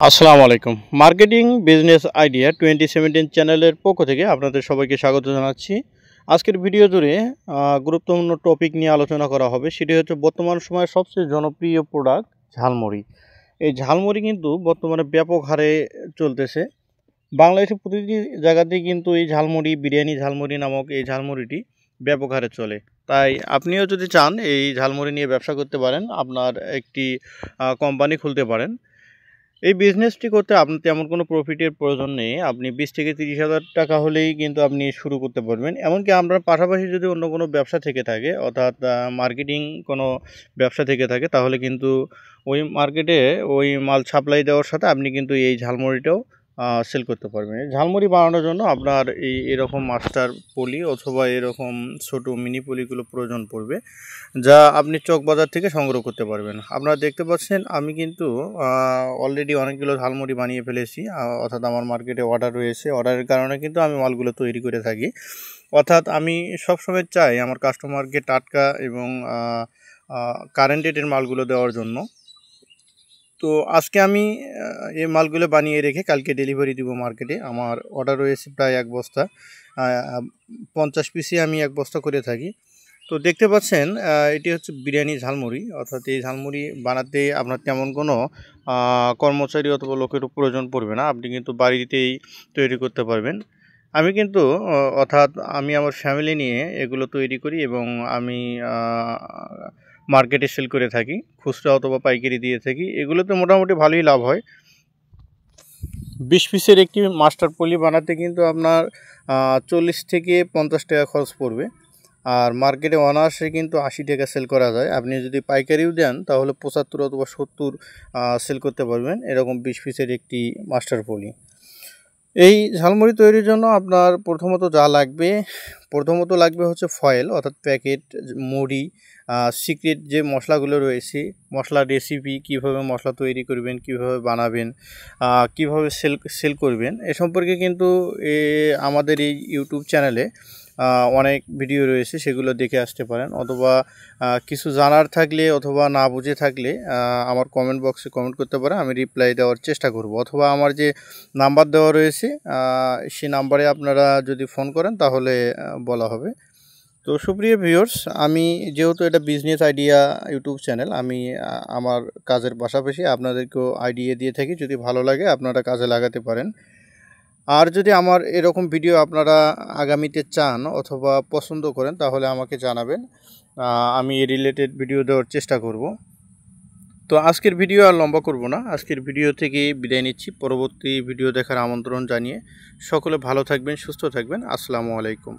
আসসালামু আলাইকুম। Marketing business idea 2017 চ্যানেলের পক্ষ থেকে আপনাদের সবাইকে স্বাগত জানাচ্ছি। আজকের ভিডিও জুড়ে গুরুত্বপূর্ণ টপিক নিয়ে আলোচনা করা হবে। সেটি হচ্ছে বর্তমান সময়ের সবচেয়ে জনপ্রিয় প্রোডাক্ট ঝালমুড়ি। এই ঝালমুড়ি কিন্তু বর্তমানে ব্যাপক হারে চলতেছে। বাংলাদেশের প্রতিটি জায়গাতেই কিন্তু এই ঝালমুড়ি, বিরিয়ানি ঝালমুড়ি নামক এই ঝালমুড়িটি ব্যাপক হারে চলে। তাই আপনিও যদি চান এই ঝালমুড়ি নিয়ে ব্যবসা করতে পারেন, আপনার একটি কোম্পানি খুলতে পারেন। এই বিজনেসটি করতে আপনার তেমন কোনো প্রফিটের প্রয়োজন নেই। আপনি 20 থেকে 30,000 টাকা হলেই কিন্তু আপনি শুরু করতে পারবেন। এমনকি আপনার পাশাপাশি যদি অন্য কোনো ব্যবসা থেকে থাকে, অর্থাৎ মার্কেটিং কোনো ব্যবসা থেকে থাকে, তাহলে কিন্তু ওই মার্কেটে ওই মাল সাপ্লাই দেওয়ার সাথে আপনি কিন্তু এই ঝালমুড়িটাও সেল করতে পারবেন। এই ঝালমুড়ি বানানোর জন্য আপনার এরকম মাস্টার পলি অথবা এরকম ছোট মিনি পলিগুলো প্রয়োজন পড়বে, যা আপনি চক বাজার থেকে সংগ্রহ করতে পারবেন। আপনারা দেখতে পাচ্ছেন আমি কিন্তু অলরেডি অনেকগুলো ঝালমুড়ি বানিয়ে ফেলেছি, অর্থাৎ আমার মার্কেটে অর্ডার রয়েছে। অর্ডারের কারণে কিন্তু আমি মালগুলো তৈরি করে থাকি। অর্থাৎ আমি সবসময় চাই আমার কাস্টমারকে টাটকা এবং কারেন্ট রেটের মালগুলো দেওয়ার জন্য। তো আজকে আমি এই মালগুলো বানিয়ে রেখে কালকে ডেলিভারি দিব মার্কেটে। আমার অর্ডার রয়েছে প্রায় 1 বস্তা, 50 পিসে আমি 1 বস্তা করে থাকি। তো দেখতে পাচ্ছেন এটি হচ্ছে বিরিয়ানি ঝালমুড়ি, অর্থাৎ এই ঝালমুড়ি বানাতে আপনার তেমন কোনো কর্মচারী অথবা লোকের প্রয়োজন পড়বে না। আপনি কিন্তু বাড়িতেই তৈরি করতে পারবেন। আমি কিন্তু অর্থাৎ আমি আমার ফ্যামিলি নিয়ে এগুলো তৈরি করি এবং আমি মার্কেটে সেল করে থাকি, খুচরা অথবা পাইকারি দিয়ে থাকি। এগুলোতে মোটামুটি ভালোই লাভ হয়। 20 পিসের একটি মাস্টার পলি বানাতে কিন্তু আপনার 40 থেকে 50 টাকা খরচ পড়বে। আর মার্কেটে অনায়াসে কিন্তু 80 টাকা সেল করা যায়। আপনি যদি পাইকারিও দেন তাহলে 75 অথবা 70 সেল করতে পারবেন এরকম 20 পিসের একটি মাস্টার পলি। এই ঝালমুড়ি তৈরির জন্য আপনার প্রথমত লাগবে হচ্ছে ফয়েল, অর্থাৎ প্যাকেট মুড়ি, সিক্রেট যে মশলাগুলো রয়েছে, মশলার রেসিপি, কীভাবে মশলা তৈরি করবেন, কীভাবে বানাবেন, কীভাবে সেল করবেন, এ সম্পর্কে কিন্তু আমাদের এই ইউটিউব চ্যানেলে অনেক ভিডিও রয়েছে, সেগুলো দেখে আসতে পারেন। অথবা কিছু জানার থাকলে অথবা না বুঝে থাকলে আমার কমেন্ট বক্সে কমেন্ট করতে পারেন, আমি রিপ্লাই দেওয়ার চেষ্টা করব। অথবা আমার যে নাম্বার দেওয়া রয়েছে সেই নাম্বারে আপনারা যদি ফোন করেন তাহলে বলা হবে। তো সুপ্রিয় ভিউয়ার্স, আমি যেহেতু এটা বিজনেস আইডিয়া ইউটিউব চ্যানেল, আমি আমার কাজের পাশাপাশি আপনাদেরকেও আইডিয়া দিয়ে থাকি। যদি ভালো লাগে আপনারা কাজে লাগাতে পারেন। আর যদি আমার এরকম ভিডিও আপনারা আগামীতে চান অথবা পছন্দ করেন তাহলে আমাকে জানাবেন, আমি এই রিলেটেড ভিডিও দেওয়ার চেষ্টা করব। তো আজকের ভিডিও আর লম্বা করব না, আজকের ভিডিও থেকে বিদায় নিচ্ছি। পরবর্তী ভিডিও দেখার আমন্ত্রণ জানিয়ে সকলে ভালো থাকবেন, সুস্থ থাকবেন। আসসালামু আলাইকুম।